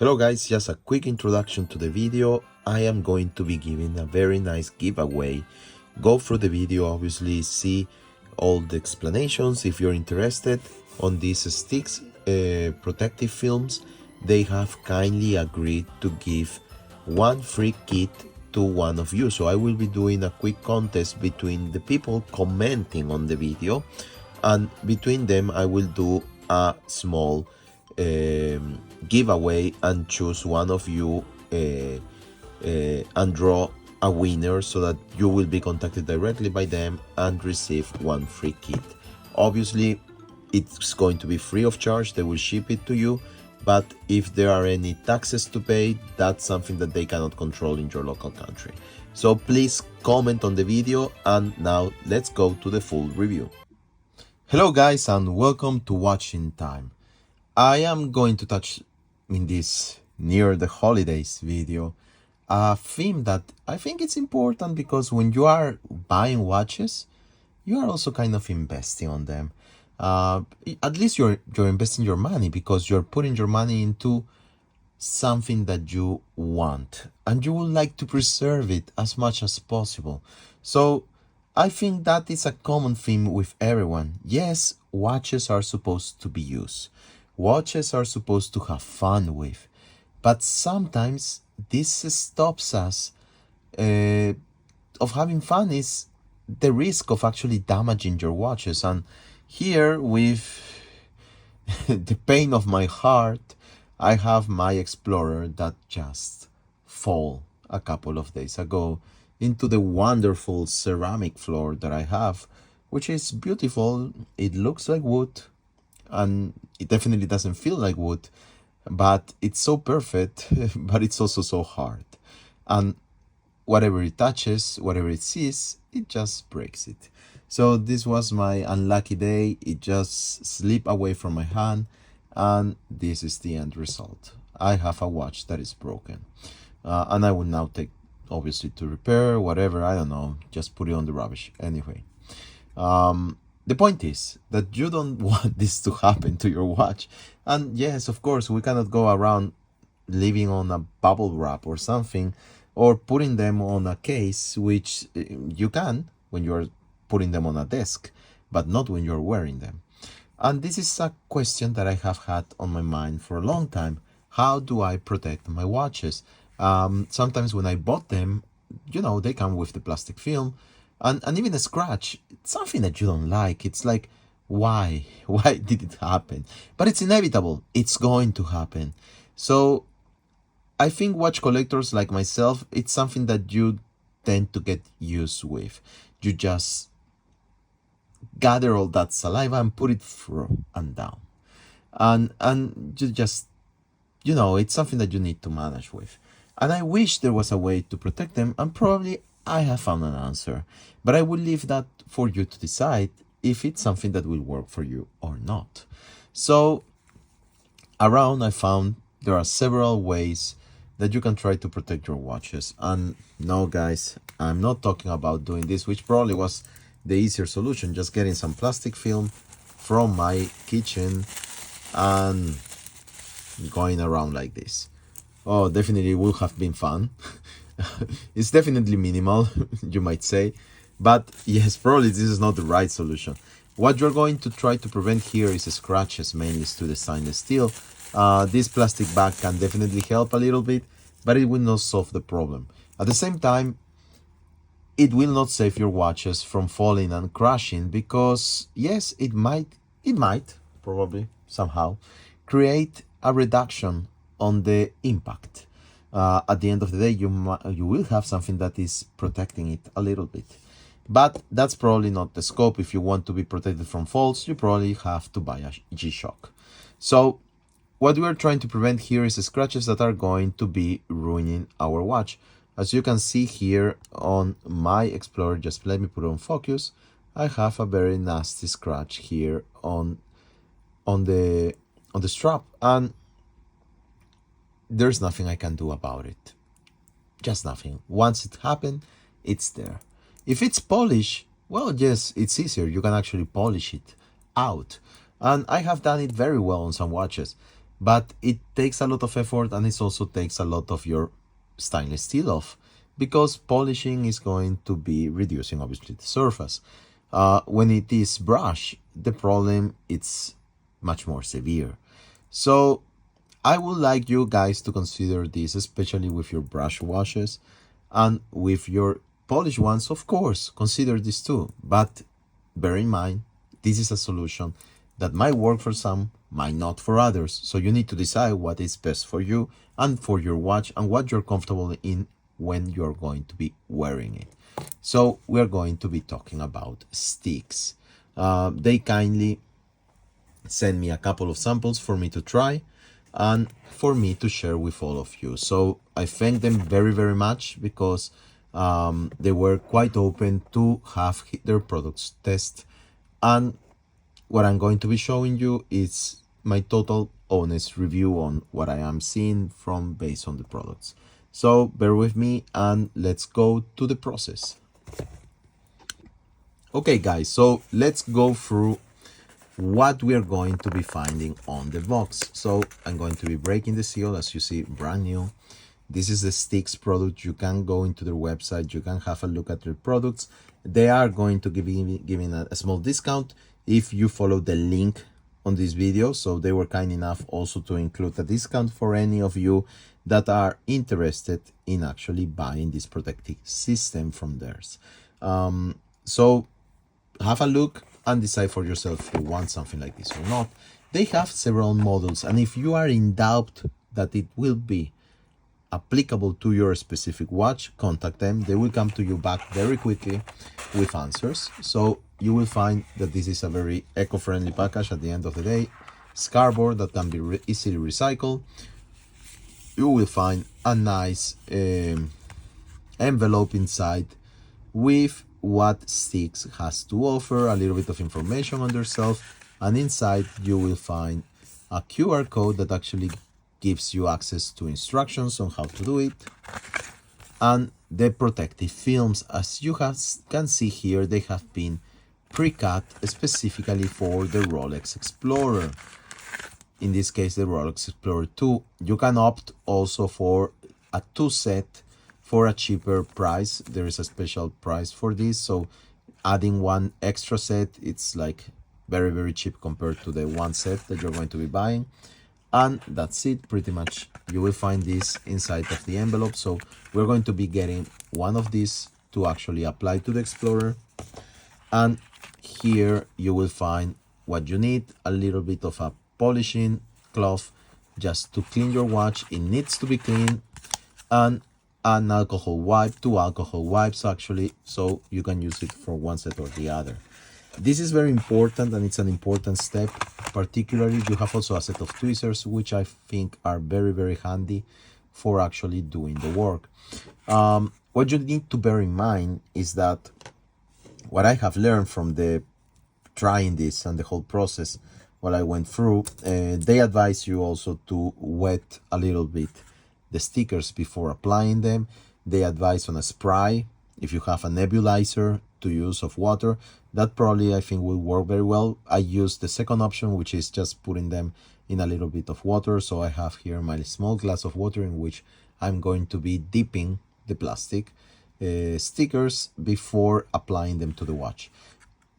Hello guys, just a quick introduction to the video. I am going to be giving a very nice giveaway. Go through the video, obviously see all the explanations if you're interested on these STYX protective films. They have kindly agreed to give one free kit to one of you. So I will be doing a quick contest between the people commenting on the video, and between them I will do a small giveaway and choose one of you and draw a winner so that you will be contacted directly by them and receive one free kit. Obviously it's going to be free of charge, they will ship it to you, but if there are any taxes to pay, that's something that they cannot control in your local country. So please comment on the video, and now let's go to the full review. Hello guys, and welcome to Watching Time. I am going to touch in this near the holidays video a theme that I think it's important, because when you are buying watches, you are also kind of investing on them. At least you're investing your money, because you're putting your money into something that you want and you would like to preserve it as much as possible. So I think that is a common theme with everyone. Yes, watches are supposed to be used. Watches are supposed to have fun with, but sometimes this stops us of having fun. Is the risk of actually damaging your watches. And here, with the pain of my heart, I have my Explorer that just fell a couple of days ago into the wonderful ceramic floor that I have, which is beautiful. It looks like wood, and it definitely doesn't feel like wood, but it's so perfect, but it's also so hard. And whatever it touches, whatever it sees, it just breaks it. So this was my unlucky day. It just slipped away from my hand, and this is the end result. I have a watch that is broken, and I will now take, obviously, to repair, whatever, I don't know, just put it on the rubbish anyway. The point is that you don't want this to happen to your watch. And yes, of course, we cannot go around living on a bubble wrap or something, or putting them on a case, which you can when you're putting them on a desk, but not when you're wearing them. And this is a question that I have had on my mind for a long time. How do I protect my watches? Sometimes when I bought them, they come with the plastic film, and even a scratch. It's something that you don't like. It's like, why did it happen? But it's inevitable. It's going to happen. So I think watch collectors like myself, it's something that you tend to get used with. You just gather all that saliva and put it through and down, and you just, it's something that you need to manage with. And I wish there was a way to protect them, and probably I have found an answer, but I will leave that for you to decide if it's something that will work for you or not. So around, I found there are several ways that you can try to protect your watches. And no guys, I'm not talking about doing this, which probably was the easier solution, just getting some plastic film from my kitchen and going around like this. Oh, definitely would have been fun. It's definitely minimal, you might say, but yes, probably this is not the right solution. What you're going to try to prevent here is scratches, mainly to the stainless steel. This plastic bag can definitely help a little bit, but it will not solve the problem. At the same time, it will not save your watches from falling and crashing, because yes, it might probably somehow create a reduction on the impact. At the end of the day, you will have something that is protecting it a little bit, but that's probably not the scope. If you want to be protected from falls, you probably have to buy a G-Shock. So what we are trying to prevent here is scratches that are going to be ruining our watch. As you can see here on my Explorer, just let me put on focus, I have a very nasty scratch here on the strap, and there's nothing I can do about it. Just nothing. Once it happened, it's there. If it's polished, well, yes, it's easier. You can actually polish it out. And I have done it very well on some watches. but it takes a lot of effort, and it also takes a lot of your stainless steel off, because polishing is going to be reducing obviously the surface. When it is brush, the problem it's much more severe. So I would like you guys to consider this, especially with your brush washes, and with your polished ones, of course, consider this too. But bear in mind, this is a solution that might work for some, might not for others. So you need to decide what is best for you and for your watch, and what you're comfortable in when you're going to be wearing it. So we're going to be talking about STYX. They kindly send me a couple of samples for me to try and for me to share with all of you. So I thank them very, very much, because they were quite open to have their products test. And what I'm going to be showing you is my total honest review on what I am seeing from based on the products. So bear with me and let's go to the process. Okay guys, so let's go through what we are going to be finding on the box. So I'm going to be breaking the seal, as you see, brand new. This is the STYX product. You can go into their website, you can have a look at their products. They are going to give giving a small discount if you follow the link on this video. So they were kind enough also to include a discount for any of you that are interested in actually buying this protective system from theirs. So have a look and decide for yourself if you want something like this or not. They have several models, and if you are in doubt that it will be applicable to your specific watch, contact them. They will come to you back very quickly with answers. So you will find that this is a very eco-friendly package at the end of the day. It's cardboard that can be easily recycled. You will find a nice envelope inside with what STYX has to offer, a little bit of information on themselves, and inside you will find a QR code that actually gives you access to instructions on how to do it, and the protective films. As you can see here, they have been pre-cut specifically for the Rolex Explorer. In this case, the Rolex Explorer 2. You can opt also for a 2 set for a cheaper price. There is a special price for this, so adding one extra set, it's like very, very cheap compared to the 1 set that you're going to be buying. And that's it, pretty much. You will find this inside of the envelope. So we're going to be getting one of these to actually apply to the Explorer. And here you will find what you need, a little bit of a polishing cloth just to clean your watch. It needs to be clean, and an alcohol wipe, 2 alcohol wipes actually, so you can use it for one set or the other. This is very important, and it's an important step. Particularly, you have also a set of tweezers, which I think are very, very handy for actually doing the work. What you need to bear in mind is that what I have learned from the trying this and the whole process, what I went through, they advise you also to wet a little bit the stickers before applying them. They advise on a spray. If you have a nebulizer, to use of water, that probably I think will work very well. I use the second option, which is just putting them in a little bit of water. So I have here my small glass of water in which I'm going to be dipping the plastic stickers before applying them to the watch.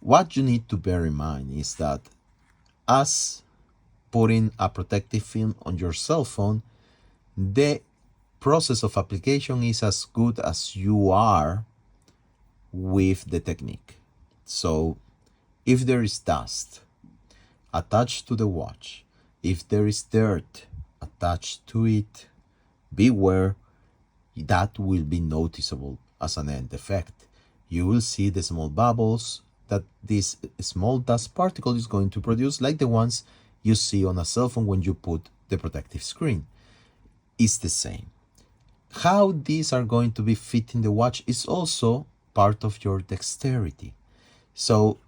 What you need to bear in mind is that as putting a protective film on your cell phone, the process of application is as good as you are with the technique. So if there is dust attached to the watch, if there is dirt attached to it, beware, that will be noticeable as an end effect. You will see the small bubbles that this small dust particle is going to produce, like the ones you see on a cell phone when you put the protective screen. It's the same. How these are going to be fitting the watch is also part of your dexterity. So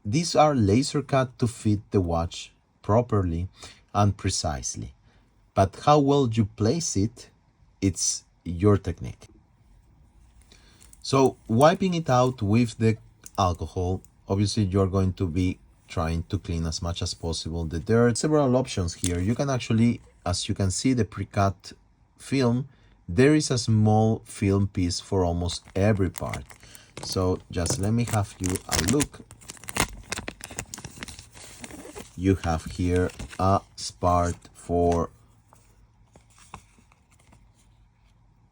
these are laser cut to fit the watch properly and precisely. But how well you place it, it's your technique. So wiping it out with the alcohol, obviously you're going to be trying to clean as much as possible the dirt. Several options here. You can actually, as you can see, the pre-cut film, there is a small film piece for almost every part. So just let me have you a look. You have here a part for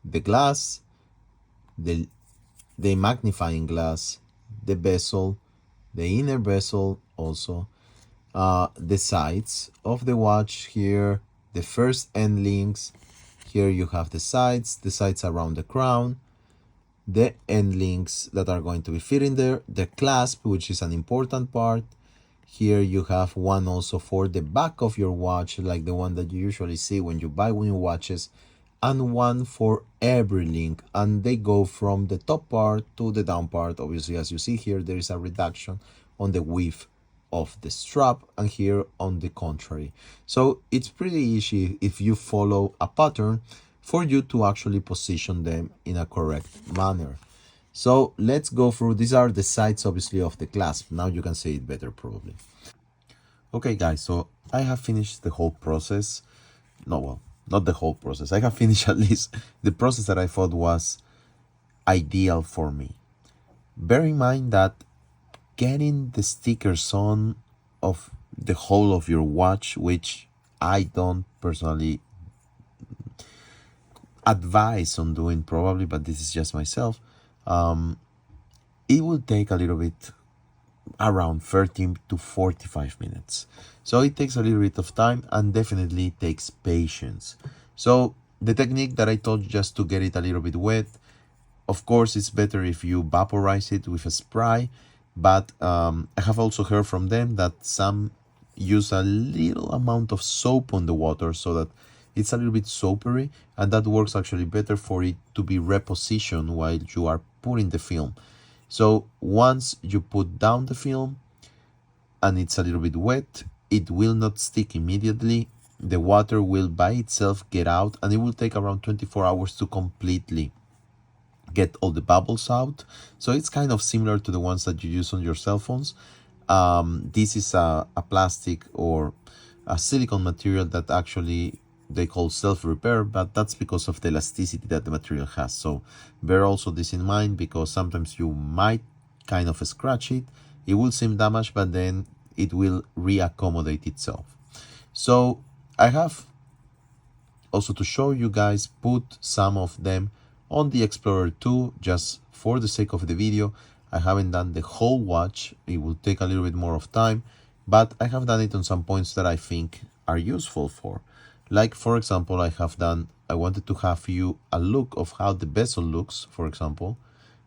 the glass, the magnifying glass, the bezel, the inner bezel also, the sides of the watch here, the first end links. Here you have the sides around the crown, the end links that are going to be fitting there, the clasp, which is an important part. Here you have one also for the back of your watch, like the one that you usually see when you buy new watches, and one for every link, and they go from the top part to the down part. Obviously, as you see here, there is a reduction on the width of the strap, and here on the contrary. So it's pretty easy if you follow a pattern for you to actually position them in a correct manner. So let's go through. These are the sides obviously of the clasp. Now you can see it better probably. Okay guys, so I have finished the whole process. No, well, not the whole process. I have finished at least the process that I thought was ideal for me. Bear in mind that getting the stickers on of the whole of your watch, which I don't personally advise on doing probably, but this is just myself, it will take a little bit, around 13 to 45 minutes. So it takes a little bit of time and definitely takes patience. So the technique that I told you, just to get it a little bit wet, of course it's better if you vaporize it with a spray, but I have also heard from them that some use a little amount of soap on the water so that it's a little bit soapery, and that works actually better for it to be repositioned while you are putting the film. So once you put down the film and it's a little bit wet, it will not stick immediately. The water will by itself get out, and it will take around 24 hours to completely get all the bubbles out. So it's kind of similar to the ones that you use on your cell phones. This is a plastic or a silicone material that actually they call self-repair, but that's because of the elasticity that the material has. So bear also this in mind, because sometimes you might kind of scratch it. It will seem damaged, but then it will reaccommodate itself. So I have also, to show you guys, put some of them on the Explorer 2 just for the sake of the video. I haven't done the whole watch. It will take a little bit more of time, but I have done it on some points that I think are useful for. Like, for example, I wanted to have you a look of how the bezel looks, for example.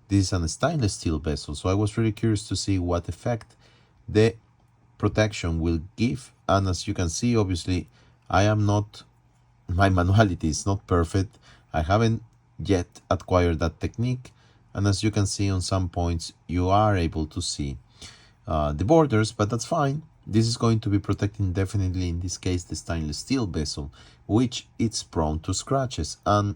This is a stainless steel bezel, so I was really curious to see what effect the protection will give. And as you can see, obviously, my manuality is not perfect. I haven't yet acquired that technique. And as you can see, on some points, you are able to see the borders, but that's fine. This is going to be protecting definitely, in this case, the stainless steel bezel, which it's prone to scratches. And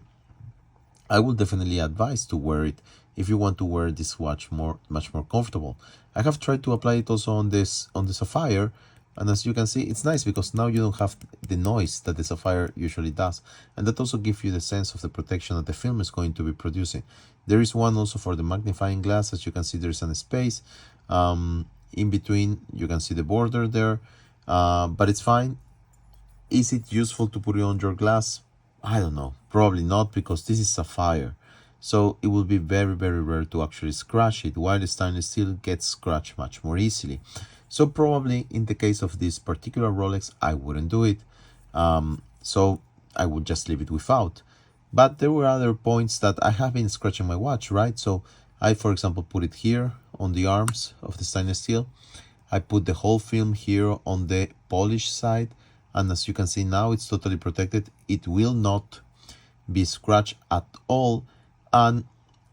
I will definitely advise to wear it if you want to wear this watch much more comfortable. I have tried to apply it also on the Sapphire, and as you can see, it's nice because now you don't have the noise that the Sapphire usually does, and that also gives you the sense of the protection that the film is going to be producing. There is one also for the magnifying glass. As you can see, there's a space in between. You can see the border there, but it's fine. Is it useful to put it on your glass? I don't know, probably not, because this is Sapphire, so it will be very, very rare to actually scratch it, while the stainless steel gets scratched much more easily. So probably in the case of this particular Rolex, I wouldn't do it. So I would just leave it without. But there were other points that I have been scratching my watch, right? So I, for example, put it here on the arms of the stainless steel. I put the whole film here on the polished side. And as you can see now, it's totally protected. It will not be scratched at all. And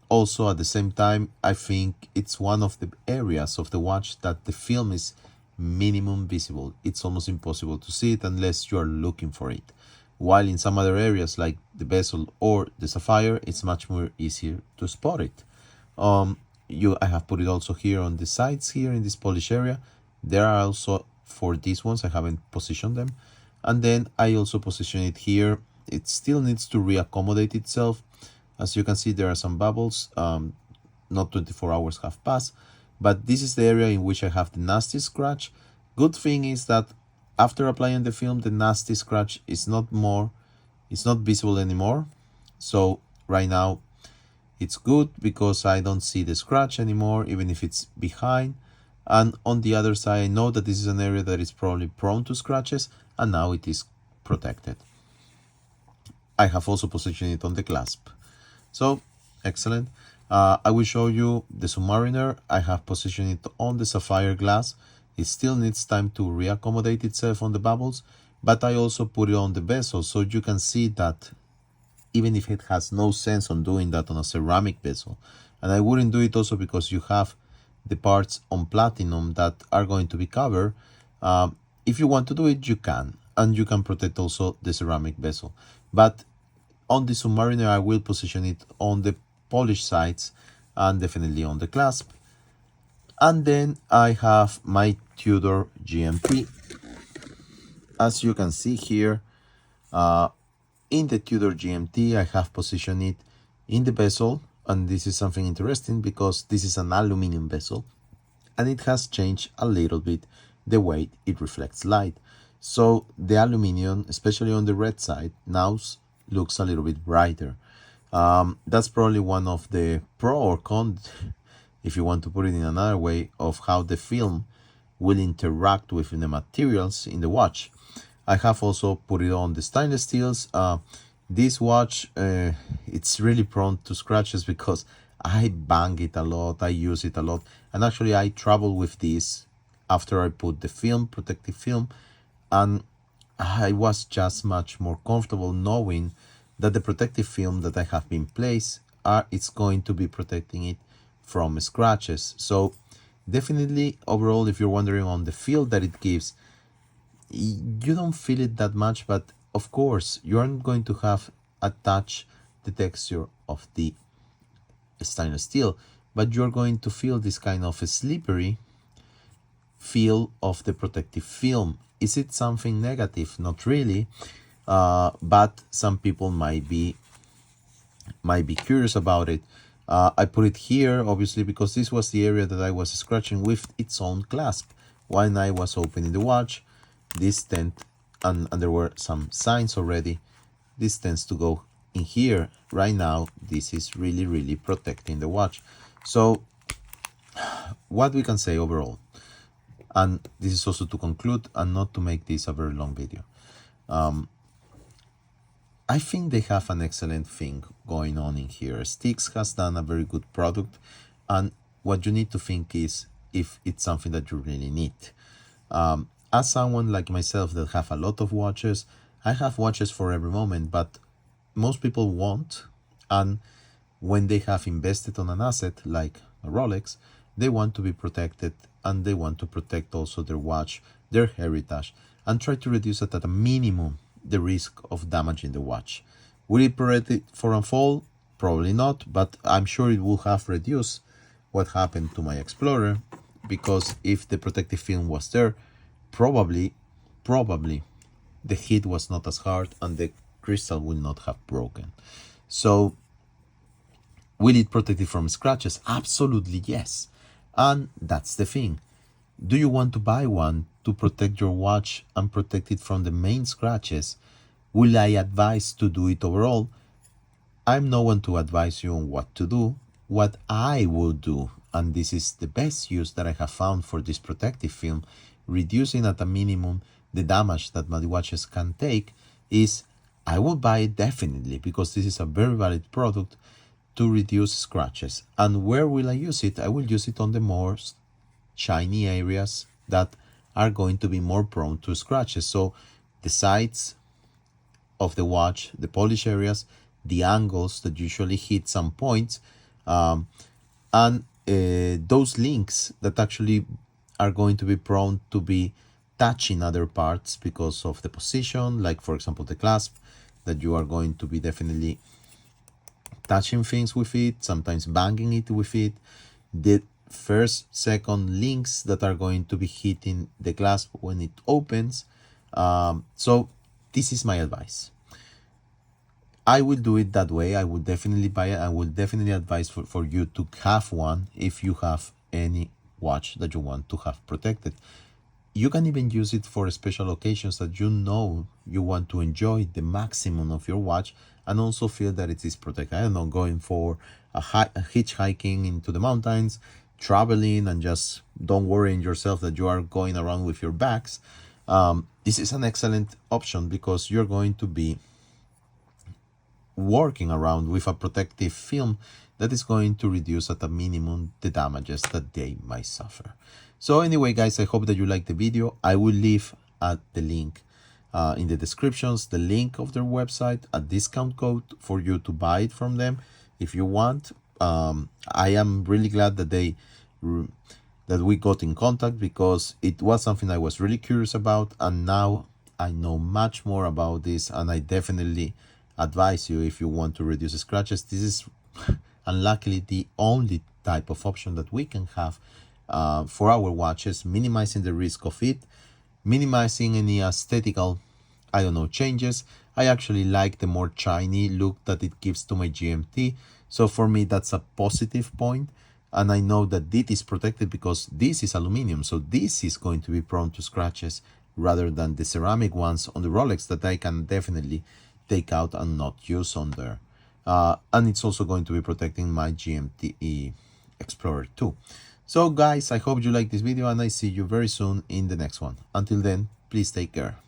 also at the same time, I think it's one of the areas of the watch that the film is minimum visible. It's almost impossible to see it unless you are looking for it. While in some other areas like the bezel or the Sapphire, it's much more easier to spot it. I have put it also here on the sides here in this polish area. There are also for these ones, I haven't positioned them. And then I also position it here. It still needs to reaccommodate itself. As you can see, there are some bubbles. Not 24 hours have passed, but this is the area in which I have the nasty scratch. Good thing is that after applying the film, the nasty scratch is not visible anymore. So right now it's good because I don't see the scratch anymore, even if it's behind. And on the other side, I know that this is an area that is probably prone to scratches, and now it is protected. I have also positioned it on the clasp. So, excellent. I will show you the submariner. I have positioned it on the sapphire glass. It still needs time to reaccommodate itself on the bubbles, but I also put it on the bezel, so you can see that even if it has no sense on doing that on a ceramic bezel. And I wouldn't do it also because you have the parts on platinum that are going to be covered. If you want to do it, you can, and you can protect also the ceramic bezel. But on the submariner, I will position it on the polished sides and definitely on the clasp. And then I have my Tudor GMT. As you can see here, in the Tudor GMT, I have positioned it in the bezel, and this is something interesting because this is an aluminum bezel, and it has changed a little bit the way it reflects light. So the aluminum, especially on the red side, now looks a little bit brighter. That's probably one of the pro or con, if you want to put it in another way, of how the film will interact with the materials in the watch. I have also put it on the stainless steels. This watch, it's really prone to scratches because I bang it a lot, I use it a lot, and actually I travel with this after I put the film, protective film, and I was just much more comfortable knowing that the protective film that I have been placed, it's going to be protecting it from scratches. So definitely overall, if you're wondering on the feel that it gives, you don't feel it that much, but of course you aren't going to have attached the texture of the stainless steel, but you're going to feel this kind of a slippery feel of the protective film. Is it something negative? Not really, but some people might be curious about it. I put it here obviously because this was the area that I was scratching with its own clasp when I was opening the watch. This and there were some signs already, this tends to go in here. Right now this is really protecting the watch. So what we can say overall, and this is also to conclude and not to make this a very long video, I think they have an excellent thing going on in here. STYX has done a very good product, and what you need to think is if it's something that you really need. As someone like myself that have a lot of watches, I have watches for every moment, but most people won't. And when they have invested on an asset like a Rolex, they want to be protected, and they want to protect also their watch, their heritage, and try to reduce it at a minimum the risk of damaging the watch. Will it prevent it from fall? Probably not, but I'm sure it will have reduced what happened to my Explorer, because if the protective film was there, probably the hit was not as hard and the crystal will not have broken. So will it protect it from scratches? Absolutely yes. And that's the thing. Do you want to buy one to protect your watch and protect it from the main scratches? Will I advise to do it overall? I'm no one to advise you on what to do. What I will do, and this is the best use that I have found for this protective film, reducing at a minimum the damage that my watches can take, is I will buy it definitely, because this is a very valid product to reduce scratches. And where will I use it? I will use it on the more shiny areas that are going to be more prone to scratches. So the sides of the watch, the polish areas, the angles that usually hit some points, and those links that actually are going to be prone to be touching other parts because of the position, like for example the clasp, that you are going to be definitely touching things with it, sometimes banging it with it. The first, second links that are going to be hitting the glass when it opens. So this is my advice. I will do it that way. I will definitely buy it. I will definitely advise for you to have one if you have any watch that you want to have protected. You can even use it for special occasions that you know you want to enjoy the maximum of your watch and also feel that it is protected. I don't know, going for a hitchhiking into the mountains, traveling, and just don't worry yourself that you are going around with your bags. This is an excellent option because you're going to be working around with a protective film that is going to reduce at a minimum the damages that they might suffer. So anyway, guys, I hope that you liked the video. I will leave at the link in the descriptions, the link of their website, a discount code for you to buy it from them if you want. I am really glad that we got in contact because it was something I was really curious about, and now I know much more about this, and I definitely advise you if you want to reduce scratches. This is unluckily the only type of option that we can have for our watches, minimizing the risk of it, minimizing any aesthetical, I don't know, changes. I actually like the more shiny look that it gives to my GMT. So for me, that's a positive point. And I know that it is protected because this is aluminum. So this is going to be prone to scratches rather than the ceramic ones on the Rolex that I can definitely take out and not use on there. And it's also going to be protecting my GMT Explorer 2. So guys, I hope you like this video and I see you very soon in the next one. Until then, please take care.